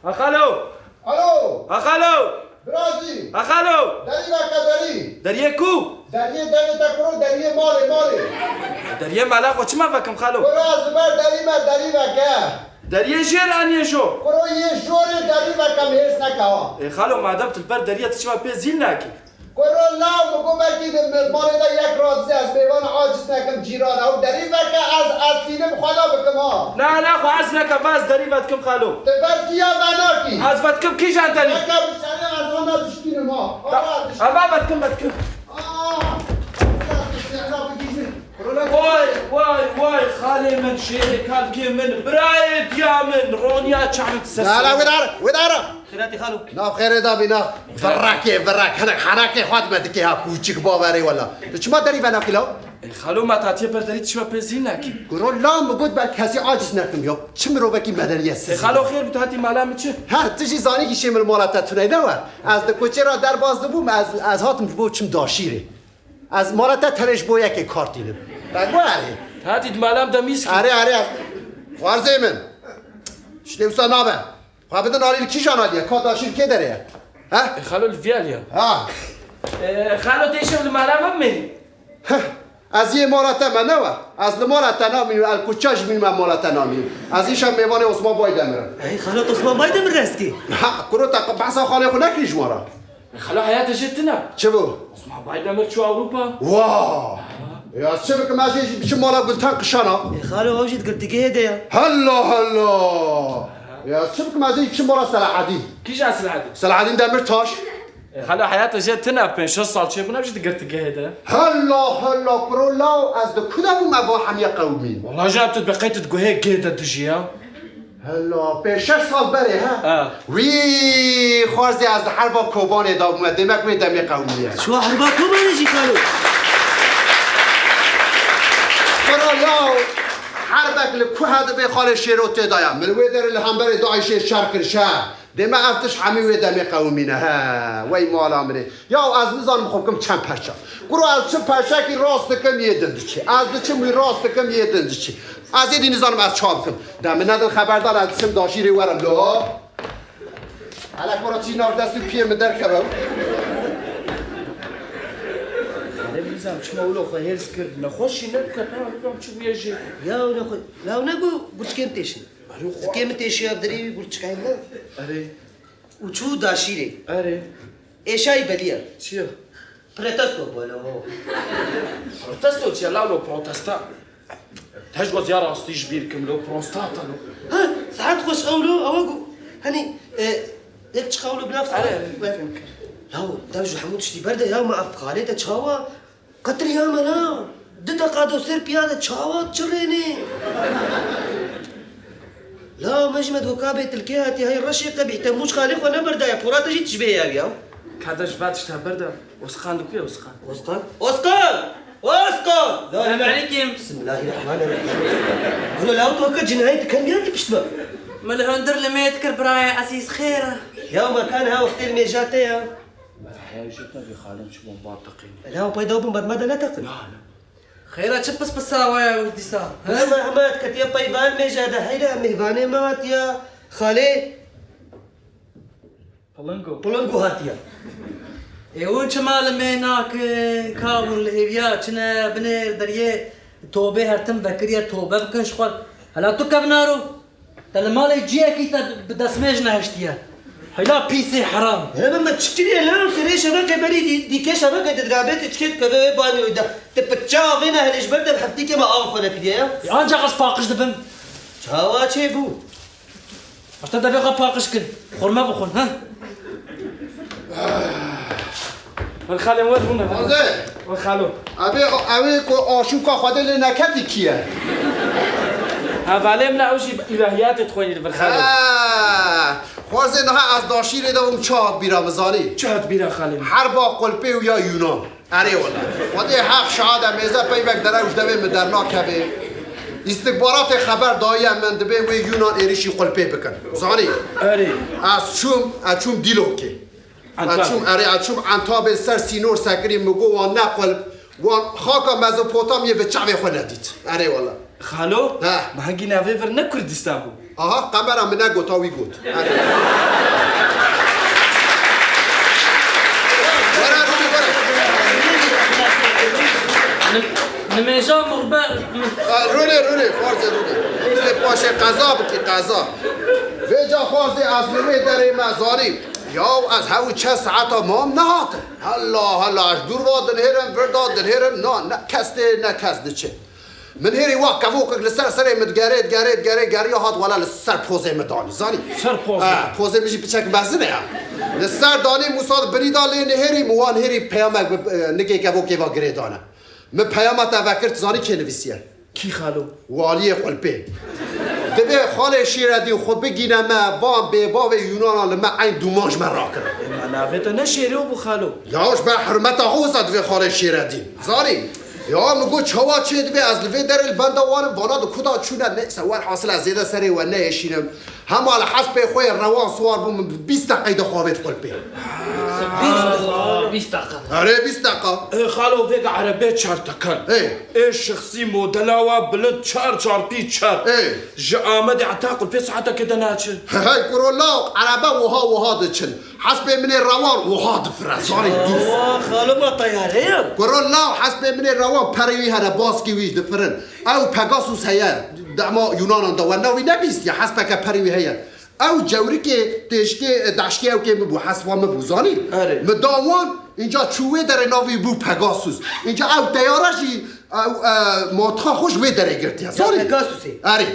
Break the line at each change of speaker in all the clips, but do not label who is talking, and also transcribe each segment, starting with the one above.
اخالو
الو
اخالو
برازی
اخالو
دری وکا
دریه کو
دریه تکرو دریه مالی
دریه مالا خو چما فکم خالو
براز بر دری وکا
دریه شیرانیه شو
برو یه شوری دری وکا مهرس نکا
خالو مادام تلبر دریه تشما پی زیل ناکی
برو لاو مگو بکی مال دا یک رازی از بیوان عاجز نکم جیران او دری وکا از فیلم خدا بکم ها
نه خو عز نکم واز دری ودکم خالو
تفر کیا بناکی
از ودکم کی جاندنی
وکا بشنه از آن دشتین ما
اما ودکم وای خالي من شيء كان كي من برايد يا من رونيا شعب تسس
لا ودارا
خيراتي خالو
نا خير دا بينا فراك حناكي خدمتك يا كوچك باوري ولا چما داري بنا كيلو
خالو ما تاتي بردريت شو بزينك
قرو لا مگود بر کسی عاجز نکم يو چم رو بکی مدنی است
خالو خير بتاتي مالام چه
ها تجي زاني کی شمل مالات تونه نه از کوچه را در باز بوم از هاتم بو چم داشیره از مالات ترش بو یک کارتینه بگو علی
هاتي مالام دميس
اره فرض من شلي وسا نابه خابدن آلی کی جانادیه کا داشیر کی داره ها
خالو الفياليا
ها
خالو تيشم مالام من
از یه مالات من نه از مالات نامی الکوچاج می مالات نامی از ایشم میوان عثمان باید امرن
ای خالو عثمان باید امر راستی
ها کرو تا بحث خاله خو نکریش مارا
خالو حياته جتنا
چه بو
عثمان باید امر شو اوروبا
واه يا شبك ماشي بش مالا قلتان قشانا
ای خالو اوجد قلت که هدیه
هلا يا شبك ماشي بش مالا سلاحدين
كيش اسل عادي
سلاحدين دمرتاش
خالو حياته جتنا بين شو صال شي بنا بجد قلت هذا
هلا كرولا از دو كدا ما بو حميه قومين
والله جابت بقيت تقول هيك كده تجيها
هلا به 6 سال بره ها وی خوارزی از حرب کوبان ادامه دمک می دمی قومیه
شو حرب کوبان جی خالو
کرولا حربك لكو هذا بخال الشيروت دايا من ويدر الهمبر داعش الشرق الشام دما افتش حمي ودمي قومينا ها وي مالا مني يا از نظام خوكم چند پرچا قرو از چند پرچا کی راست کم یدندچی از چم راست کم یدندچی از این نظام از چاب کم دم ندل خبردار از چم داشیری ورم لا على كرة نار دست پی من در کبم
نظام شو مولو خيرس كرد نخشي نبكت نعم شو يجي
يا ونخو لا ونقو قلت كم تيشي كم تيشي ابدري قلت كاين لا
اري
وشو داشيري
اري
ايشاي بديا
شو
بريتاسكو بولو
بروتستو تي لو بروتستا تهجو زيارة استيج بيركم لو بروستاتا لو
ها ساعات خوش قولو اوقو هني هيك تقولوا بنفس لا درجة حمود شتي برده يا ما افقالي تشاوا قتل يا ملا دتا قادو سير بياده تشاوا تشريني لا مجمد وكابه تلكياتي هاي الرشيقه بيحتموش خالق وانا برده يا بورا تجي تشبيه يا
كادش بعد شتا برده وسخان دوكي وسخان
اسقان
السلام عليكم.
بسم الله الرحمن الرحيم قولوا لا توكل جنايتك كم يا بشتبه
من هندر لما يذكر براي عسيس خيره
يا ما كان ها وقت الميجاتي يا
هاي جتنا بخالم شو مباطقين
لا بيضوا بمرمدة لا تقل
خيره تشبس بالساوى يا ودي صار
ما حمات كتيا بيضان ميجادة هيدا مهباني مات يا خالي بلنقو هاتيا
يقول شمال هناك كابل هيبيا كنا بنير دريه توبه هرتم بكريه توبه بكن شغل هلا تو كبنارو تلمال يجي اكيد بدسمجنا هشتيا هلا بيسي حرام
هذا ما تشتري لا فريش بقى بري دي كيش بقى تدرابت تشكيت كذا باني ودا تبتشا فينا هلش برد بحفتيك ما اعرف انا بديا
انجا غص باقش دبن
شاوا شي بو
اشتا دبي غا باقش كن خور ما بخون ها
والخالي وين هنا
حاضر
والخالو
ابي آشوكا خواده لنکتی کیه
هفعلي من اوشي الهيات تخويني بالخالو
خوازه نها از داشیر دوم چهات بیرا مزانی
چهت بيرا خالي
حربا قلپه و یا یونان اره والا خواده حق شهاده میزه پیوک دروش دوی مدرنا کبه استکبارات خبر دایی من دبه و یونان ایریشی قلپه بکن زانی
اره
از چوم دیلو که از چوم انتاب سر سینور سکری مگو و نقل وان خاکا مزوپوتامیه به چاوی خود ندید اره والا
خالو ما هنجي نافيفر نكردستان بو
آها قمر من نگو تاوی گوت
نمیجا مخبر
رولی فارزه رولی پاشه قضا بکی قضا ویجا خواستی از نوی داری مزاری یا از هاو چه ساعتا مام نهات هلا اش دور و دنهرم وردا دنهرم نه کسته چه من هیری واقع وقت لسر سری متگرید هات ولا لسر پوزه مدانی زانی
سر
پوزه میشی بچک بزنه لسر دانی موساد بریدا لی نهری موان هیری پیامک نگه که وقتی و گریدانه من پیامت وکرت زانی که نویسیه
کی خالو
والی قلبه دبی خاله شیردی خود بگیرم بام به باب یونان لما عین دوماج من را کرد
انا فيتا نشيري ابو خالو
یاش به حرمت حوزت و خاله شیردی زانی یا مگو چوا چه دبی از لوی در البنده وانم وانا دو کدا چونه نه سوار حاصل از زیده سری و نه اشینم هم على حسب خوی روان سوار بوم 20 دقیقه خوابت قلبه
20 دقیقه
آره 20 دقیقه
خالو فيك عربية شارتكن ايش شخصي مودلاوا بلد شار بي شار جامد اعتقل في ساعتها كده ناتشن
هاي كورولا عربه وها دچن حسب من الروان وها دفرزاني دوس
خالو ما طياره
كورولا حسب من الروان پروي هذا باسكي ويش دفرن او بيغاسوس هيا دما يونان دو نوي نبيست يا حسب كپروي هيا او جوری که تشکی دشکی او که بو حسب ما بوزانی مداوان اینجا چوه در ناوی بو پگاسوس اینجا او دیارشی ماتخا خوش وی در گرتیا زاری
پگاسوسی
آره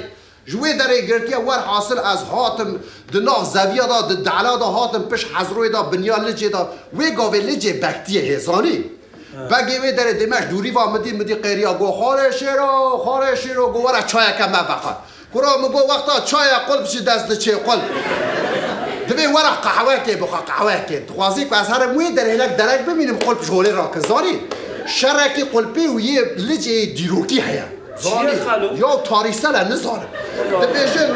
جوه در گرتیا ور حاصل از هاتم دناغ زویا دا دعلا دا هاتم پش حضروی دا بنیان لجه دا وی گاوه لجه بکتیه هزانی بگی وی در دمش دوری و مدی قیریا گو خاره شیرو گو ورا چای کم بخواد کرا مگو وقتا چای قلب شی دست چه قلب دبی ورا قهوه که بخوا قهوه که خوازی که از هر موی در هلک درک ببینیم قلب شغلی را که زاری شرکی قلبی و یه لجه دیروکی هیا زاری یا تاریسه لنزاره دبیشن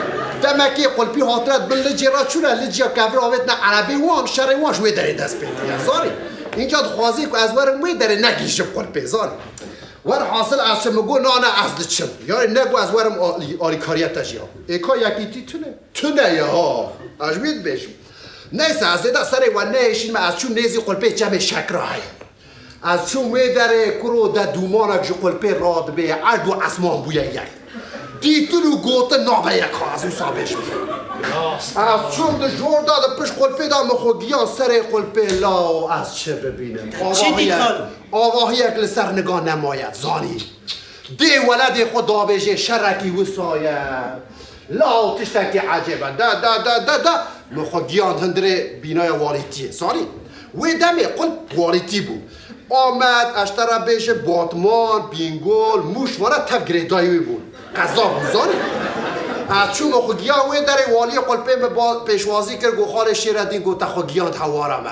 دمکی قلبی حاطرت بل لجه را چونه لجه کفر آوید نه عربی وان شرعی وان شوی در دست بیدیا زاری اینجا خوازی که از ور موی در نگیشم قلبی زاری ور حاصل از چه مگو نانه از چم یاری نگو از ورم آریکاریتش یا ایکا یکی تونه یا اجمید بشم نیسه از دیده سره و نیشین ما از چون نیزی قلبه جمع شکره های از چون ویدره کرو ده دومانک جو قلبه راد به عرد و اسمان بویه یک دیتلو گوته نابه یک خوازو سابش از چون ده جور داده پش قلبه دا مخوگیان سر قلبه لا از چه ببینم آواهی یک لسر نگاه نماید زانی دی ولد خود دابجه شرکی وسایه لا تشتکی عجبه دا مخوگیان هندره بینای والیتیه زانی وی دمی قلب والیتی بود آمد اشترا بیشه باتمان بینگول موش وارا تف گریدایی بود قضا بود زانی از چون مخوگیان وی در والی قلبه پیشوازی کرد گو خال شیردین گو تخوگیان توارمه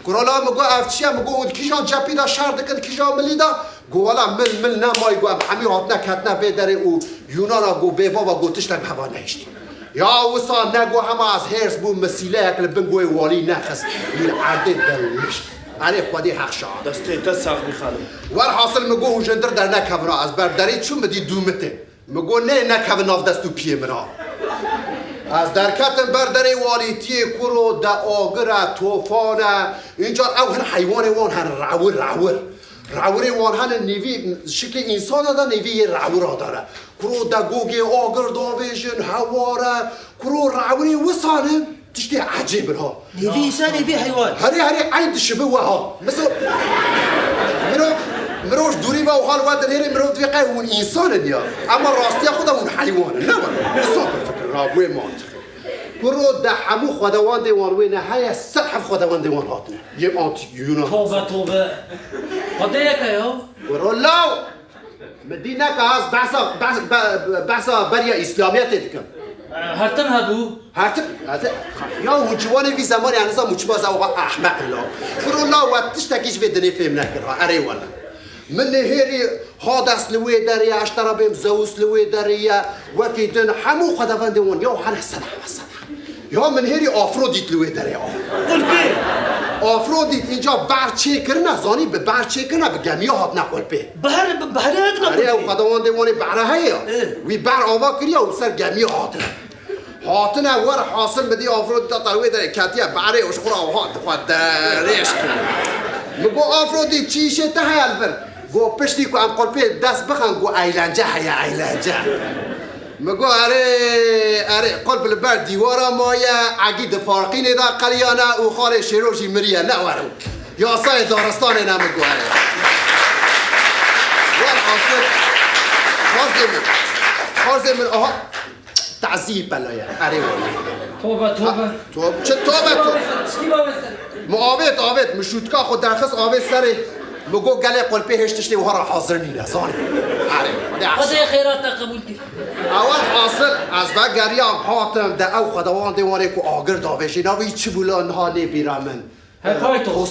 کرالا مگو افچیه مگو اون کیجان جپی دا شرد کن کیجان ملی دا گو والا مل نمایی گو همی هاتنه کتنه بیدره او یونانا گو بیبا و گو تشتن هوا نهشتی یا وسا نگو همه از هرس بو مسیله اکل بنگوی والی نخست میل عرده دلش علی خودی حق شاد
دسته تساق میخالو
ور حاصل مگو اون جندر در نکبرا از برداری چون بدی دومته مگو نه نکب ناف دستو پیه مرا از درکتن برداری والیتی کرو دا آگره توفانه اینجا او هن حیوان وان هن راور وان هن نیوی شکل انسان دا نیوی راور داره کرو دا گوگی آگر داویشن هواره کرو راوری وسانه تشتی عجیب ها
نیوی انسان نیوی حیوان
هری عین تشبه وها مثل مروش دوری با حال وادر هری مروش دوی اون انسان نیا اما راستی خود اون حیوان نه حساب فکر رابوی منطقی کرو ده همو خداوند دیوان وی نه های صحف خداوند دیوان هاتنه یه آنتی یونان
توبه خدا یکه یا
کرو لاو مدینه که از بحثا بریا اسلامیت دیکم
هرتم هبو
یا وجوان وی زمانی انزا مچباز اوقا احمق لا کرو لاو و تشتکیش وی دنی فهم نکرها اره والا من هيري هادس لوي دريا اشترى بهم زوس لوي دريا وكيدن حمو خدفان دون يو حنا الصدح يا من هيري افروديت لوي دريا
قلبي
افروديت اینجا برچه کرنا زانی به برچه کرنا به گمیا هات نقول به
بحر
اره او خدوان دیوانی بره هیا وی بر آوا کریا و سر گمیا هات هاتنا ور حاصل بدي آفرود تطلوي داره کتیه باره اش خورا و هات خود درش کنه مگو آفرودی چیشه تهیل بر گو پشتی که ام قلبی دست بخن گو ایلنجه هیا ایلنجه مگو اره قلب البر دیوارا مایه عقید پارقی ندا قلیانه و خال شیروشی مریه نورو یا سای دارستان نمگو اره ور حاصل خارزه من آها تعذیب بلایه اره
توبه
چه توبه معاویت آوید مشوتکا خود درخص آوید سره مگو گله قلبی هشتشتی و هر حاضر نینه زانی
خدای خیرات قبول کی
اول حاصل از وگریام حاتم ده او خداوان دیوانه که آگر داوشی ناوی چی بولان ها نبیرامن
هپایتوس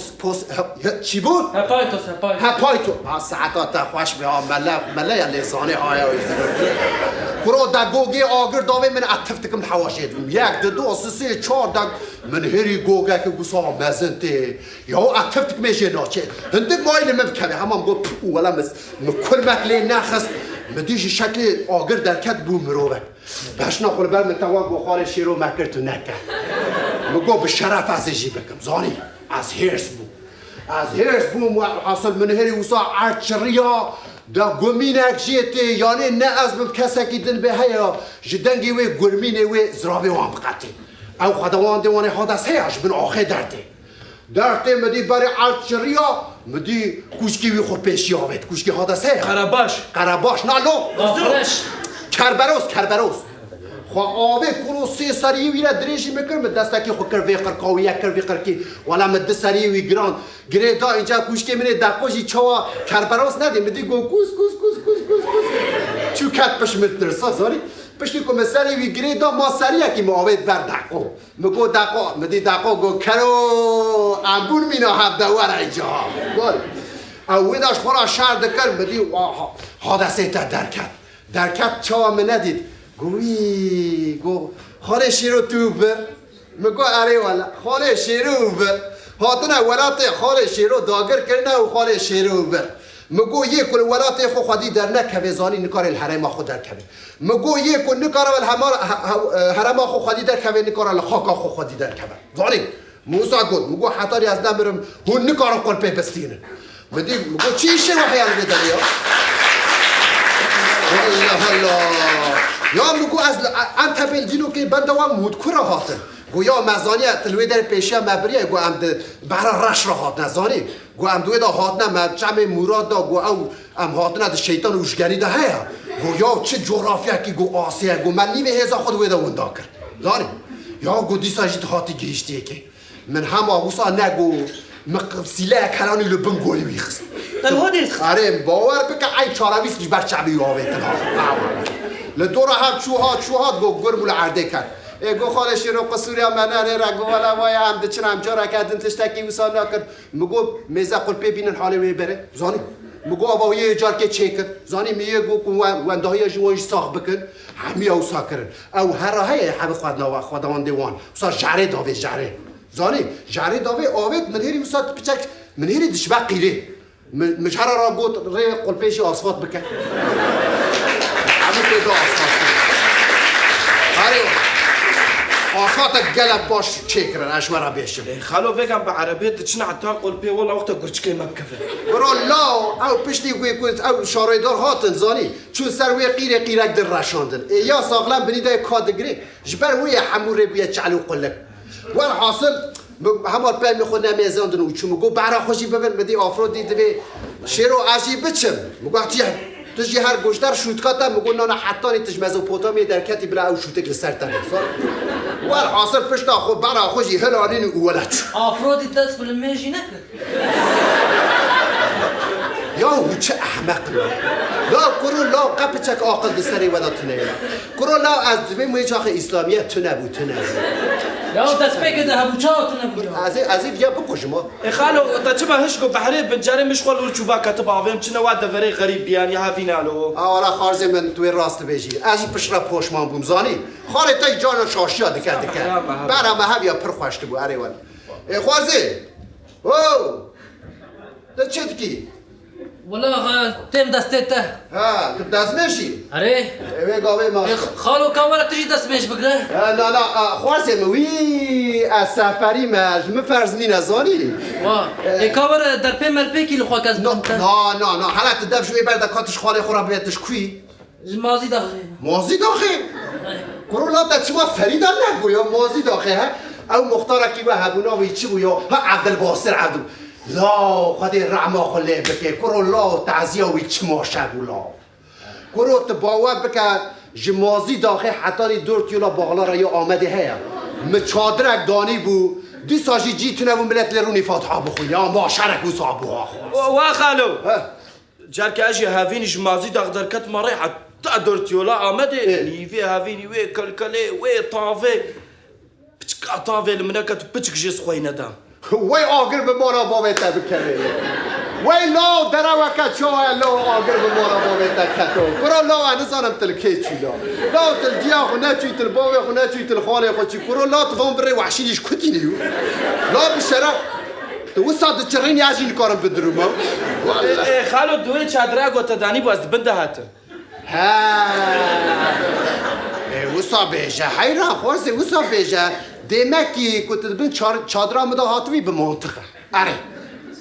چی بود؟ هپایتو ساعتات خوش به ها مله یا لسانه های برو دگوگی آگر داوی من اتفتکم حواشید یک دو سه چهار دگ من هری گوگه که گوسا مزنته یا اتفتک میشه ناچه هندک مایل مبکمه همام گو ولا مکل مکلی نخست مدیش شکل آگر درکت بو مروبک بشنا خور بر من توا گو خال شیرو مکر تو نکه مگو به شرف از جی بکم زانی از هرس بو حاصل من هری وسا عرچریا دا گمینک جیتی یعنی نه از من کسکی دن به هیا جدنگی و گرمینه و زرابی وام بقتی او خداوان دیوانه حادث هیاش بن آخه درده مدی برای عرچریا مدی کوشکی وی خود پیشی آوید کوشکی حادث هیا قرباش نه کربروس خواه آوید کنو سه سریعی ویره دریشی میکر من دستکی خود کر وی قرقاوی یک کر وی قرقی والا مد سریعی وی گران گره دا اینجا کوشکی منه دقوشی چوا کربروس نده مدی گو کوس چو کت پش مترسا زاری پشتی که مسری وی گره دا ما سریعه که معاوید بر دقو مگو دقو مدی دقو گو کرو انبون مینا هفته ور اینجا گل اویداش خورا شر دکر مدی حادثه تا درکت چوا من ندید گو خاله شیرو تو بر مگو اره والا خاله شیرو بر هاتنا ولات خاله شیرو داگر کرنه و خاله شیرو بر مگو یک ولات خو خودی در نکوه زانی نکار الحرم خود در کوه مگو یک نکار الحرم خو خودی در کوه نکار الخاک خو خودی در کوه زانی موسی گفت مگو حتاری از نمیرم هون نکار قلبه بستینه مدی مگو چیشه و حیال بدریا والله یا مگو از انت بلدینو که بندوام مدکر هاتن گو یا مزانی تلوی در پیشی مبریه گو ام برا رش را هات نزانی گو ام دوی دا هات نه جمع مراد دا گو او ام هات نه شیطان اوشگری دا هیا گو یا چه جغرافیا کی گو آسیه گو من نیوه هزا خود ویدا وندا کرد زانی یا گو دیسا جیت هاتی گریشتیه که من هم آبوسا نگو سیله کلانی لبن گولی بیخست آره باور بکن ای چاراویس که بر شعبی آویتن لدورا هم چوهات گو گرمول عرده کرد گو خاله شیرو قصوری هم منه را گو ولا وای هم دچن هم جارا کردن تشتکی وسان نکرد مگو میزه قلبی بینن حاله وی بره زانی مگو آبا یه جار که چه کرد زانی میگه گو ونده های جوانش ساخ بکن همی او ساخ کرن او هر های حبی خودوان دیوان وسا جاره داوی جاره زانی جاره داوی آوید من هیری وسا پچک من هیری دشبه قیره مجهر را گوت ری قلبیشی آسفات بکن همین که دو آسفات آسفات گلب باش چه کرن اشمرا بیشم
خالو بگم به عربی دچن عطا قلبی ولا وقت گرچکی مبکفه
برو لا او پشتی گوی او شارایدار هاتن زانی چون سر وی قیرک در رشاندن یا ساغلم بنیده کادگری جبر وی حموره بیه چعلو قلب ور حاصل همار پل میخونه میزاندن و چون مگو برا خوشی ببین بدی آفرود دیده به شیرو عجیب بچم مگو تجی هر گوشتر شوتکاتا مگو نانا حتی نیتش مزوپوتامی درکتی بلا او شوتک لسر تنه ور حاصل پشتا خود برا خوشی هلالین اولد شو
آفرودی دست بلمیجی نکرد
یا او چه احمق لا کرو لا قبچک آقل دسری ودا تنه کرو لا از دوی مویچاق اسلامیت تو نبود
یا دست بگده هبوچات نبود
از این بیا بکش ما
خالو تا چه بهش کو بحری بنجاری مشغول ول چوبا کتب آویم چنه واد وری غریب بیانی هافینالو
آولا خارز من توی راست بجی از این پشرا پوشمان بوم زانی خاره تا جان شاشیا دکه برام هاویا پر خوشت بو اره ول خارزه او ده چت کی
والله تم دستته
ها تبدا ماشي
اره
ايه قاوي ما
خالو كاورا تجي دست مش بقره
لا لا خواسم وی السفری ماج مفرزنی نزانی
وا كاورا در بي مربي كي لخوا كاز
نه نه نه حالا تدب شوی برد کاتش خاله خورا بیتش کوی
مازي داخل
مازی داخل کرولا تا چما فریدا نگو یا مازی داخل ها او مختار کی و هبونا و چی بو یا ها عبدالباسر عبد لا خدي الرعمه خله بك كرولا تعزيه و چما شغولا كروت باور بك جمازی داخل حتی دور تیولا باغلا را یا آمده هیا مچادرک دانی بو دی ساجی جی تونه و ملت لرونی فاتحه بخوی یا ما شرک و صابوها
وا خالو جارك اجي هافيني جمازي دغدر كت مريحة تقدر تيولا امدي نيفي هافيني وي كلكلي وي طافي بتك طافي المنكت بتك جيس خوينا دا
وی آگر به مارا بابتا بکنه وی لا دروکت شوه لا آگر به مارا بابتا کتو کرا لا انسانم تل کی چیلا لا تل دیا خو نچوی تل بابه خو نچوی تل خاله خو چی کرا لا تفهم بره وحشیش کتینیو لا بشرا تو وسط چرین یاجین کارم بدروما
خالو دوی چادره گوتا دانی باز بنده هات
ها وسا بیجا حیران خواسته وسا بیجا demek ki kutubun çadıra mı da hatvi bir mantığı. Are.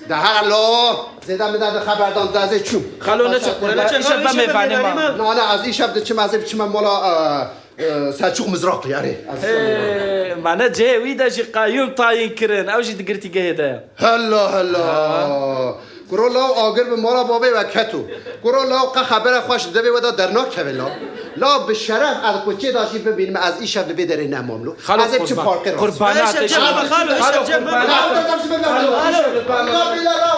Daha lo. Zeda mı da haberdan daze çum.
خالو نچه ایشه با میفهمی ما
نه نه از این شب چم از چم مالا سلچوق مزراقی یاری
معنی جوی دا جی قایم تاین کرن او جی دگرتی گیده
هلا هلا کرولا آگر به مالا بابه و کتو کرولا ق خبر خوش دبی و دا درناک کبلا لا به شرف از کوچه داشی ببینیم از این شب بدره نماملو از چه پارک
قربانات
خالو
خالو
خالو